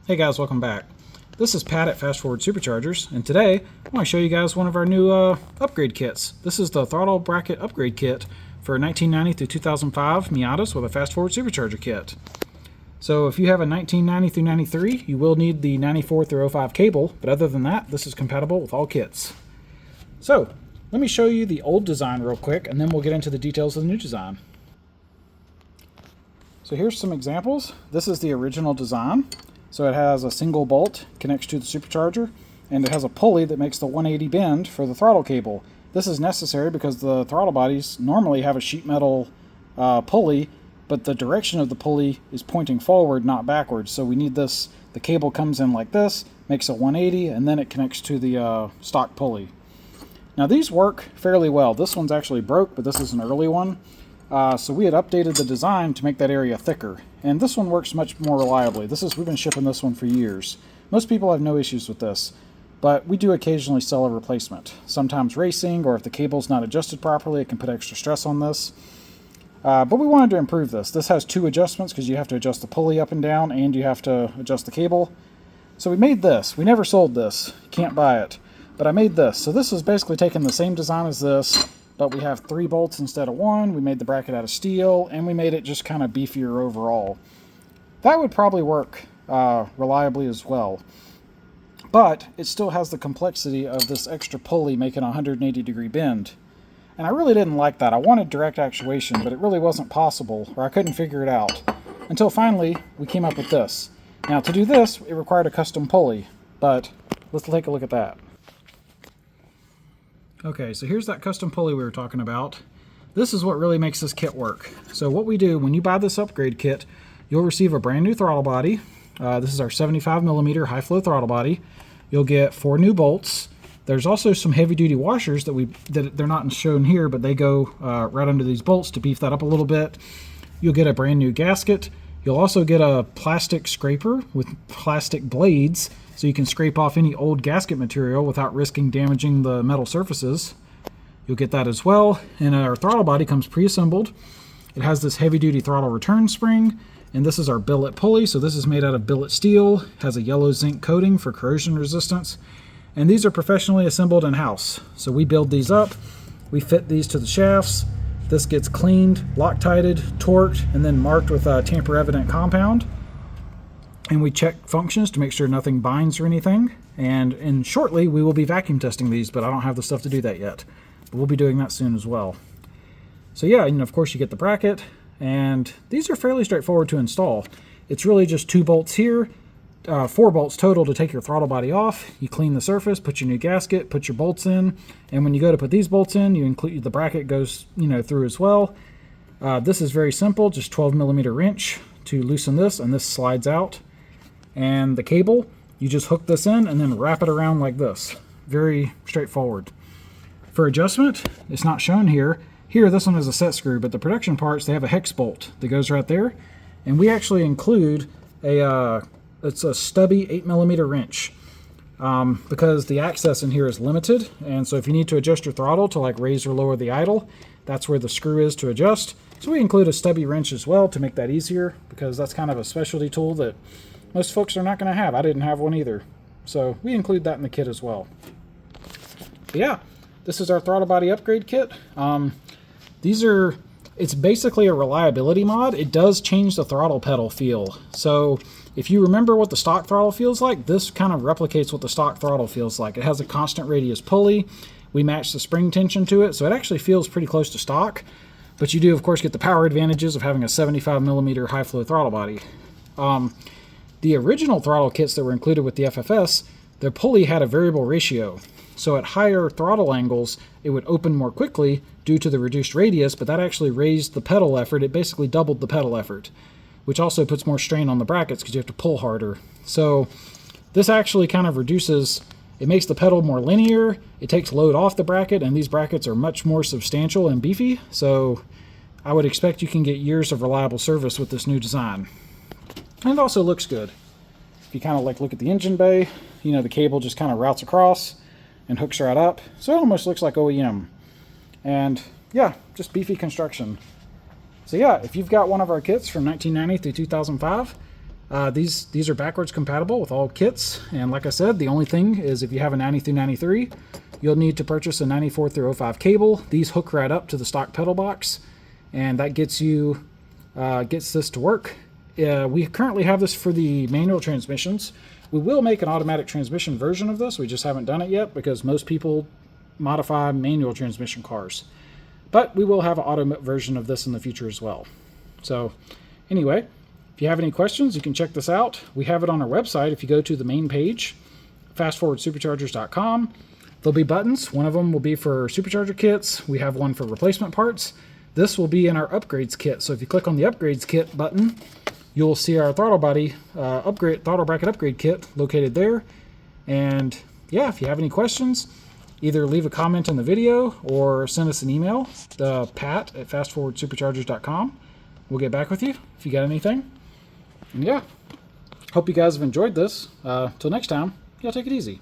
Hey guys, welcome back. This is Pat at Fast Forward Superchargers, and today I want to show you guys one of our new upgrade kits. This is the throttle bracket upgrade kit for 1990 through 2005 Miatas with a Fast Forward Supercharger kit. So if you have a 1990 through 93, you will need the 94 through 05 cable, but other than that, this is compatible with all kits. So let me show you the old design real quick, and then we'll get into the details of the new design. So here's some examples. This is the original design. So it has a single bolt, connects to the supercharger, and it has a pulley that makes the 180 bend for the throttle cable. This is necessary because the throttle bodies normally have a sheet metal pulley, but the direction of the pulley is pointing forward, not backwards. So we need this. The cable comes in like this, makes a 180, and then it connects to the stock pulley. Now these work fairly well. This one's actually broke, but this is an early one. So we had updated the design to make that area thicker. And this one works much more reliably. We've been shipping this one for years. Most people have no issues with this, but we do occasionally sell a replacement. Sometimes racing, or if the cable's not adjusted properly, it can put extra stress on this. But we wanted to improve this. This has two adjustments because you have to adjust the pulley up and down, and you have to adjust the cable. So we made this. We never sold this. You can't buy it. But I made this. So this is basically taking the same design as this, but we have 3 bolts instead of 1. We made the bracket out of steel, and we made it just kind of beefier overall. That would probably work reliably as well. But it still has the complexity of this extra pulley making a 180-degree bend. And I really didn't like that. I wanted direct actuation, but it really wasn't possible, or I couldn't figure it out. Until finally, we came up with this. Now, to do this, it required a custom pulley, but let's take a look at that. Okay, so here's that custom pulley we were talking about. This is what really makes this kit work. So what we do, when you buy this upgrade kit, you'll receive a brand new throttle body. This is our 75mm high flow throttle body. You'll get 4 new bolts. There's also some heavy duty washers that they're not shown here, but they go right under these bolts to beef that up a little bit. You'll get a brand new gasket. You'll also get a plastic scraper with plastic blades, so you can scrape off any old gasket material without risking damaging the metal surfaces. You'll get that as well. And our throttle body comes pre-assembled. It has this heavy-duty throttle return spring, and this is our billet pulley. So this is made out of billet steel, has a yellow zinc coating for corrosion resistance. And these are professionally assembled in-house. So we build these up, we fit these to the shafts. This gets cleaned, Loctited, torqued, and then marked with a tamper-evident compound. And we check functions to make sure nothing binds or anything. And shortly, we will be vacuum testing these, but I don't have the stuff to do that yet. But we'll be doing that soon as well. So yeah, and of course you get the bracket, and these are fairly straightforward to install. It's really just 2 bolts here, 4 bolts total to take your throttle body off. You clean the surface, put your new gasket, put your bolts in, and when you go to put these bolts in, you include the bracket goes through as well. This is very simple, just 12mm wrench to loosen this, and this slides out. And the cable, you just hook this in and then wrap it around like this. Very straightforward. For adjustment, it's not shown here. Here, this one is a set screw, but the production parts, they have a hex bolt that goes right there. And we actually include it's a stubby 8mm wrench because the access in here is limited. And so if you need to adjust your throttle to like raise or lower the idle, that's where the screw is to adjust. So we include a stubby wrench as well to make that easier, because that's kind of a specialty tool that most folks are not going to have. I didn't have one either. So we include that in the kit as well. But yeah, this is our throttle body upgrade kit. It's basically a reliability mod. It does change the throttle pedal feel. So if you remember what the stock throttle feels like, this kind of replicates what the stock throttle feels like. It has a constant radius pulley. We match the spring tension to it, so it actually feels pretty close to stock. But you do, of course, get the power advantages of having a 75mm high flow throttle body. The original throttle kits that were included with the FFS, their pulley had a variable ratio. So at higher throttle angles, it would open more quickly due to the reduced radius, but that actually raised the pedal effort. It basically doubled the pedal effort, which also puts more strain on the brackets because you have to pull harder. So this actually kind of reduces, it makes the pedal more linear, it takes load off the bracket, and these brackets are much more substantial and beefy. So I would expect you can get years of reliable service with this new design. And it also looks good. If you kind of like look at the engine bay, the cable just kind of routes across and hooks right up. So it almost looks like OEM. And yeah, just beefy construction. So yeah, if you've got one of our kits from 1990 through 2005, These are backwards compatible with all kits, and like I said, the only thing is if you have a 90 through 93, you'll need to purchase a 94 through 05 cable. These hook right up to the stock pedal box, and that gets this to work. We currently have this for the manual transmissions. We will make an automatic transmission version of this. We just haven't done it yet because most people modify manual transmission cars. But we will have an auto version of this in the future as well. So anyway, if you have any questions, you can check this out. We have it on our website. If you go to the main page, fastforwardsuperchargers.com, there'll be buttons. One of them will be for supercharger kits. We have one for replacement parts. This will be in our upgrades kit. So if you click on the upgrades kit button, you'll see our throttle body throttle bracket upgrade kit located there. And yeah, if you have any questions, either leave a comment in the video or send us an email, pat@fastforwardsuperchargers.com. We'll get back with you if you got anything. And yeah, hope you guys have enjoyed this. Till next time, y'all take it easy.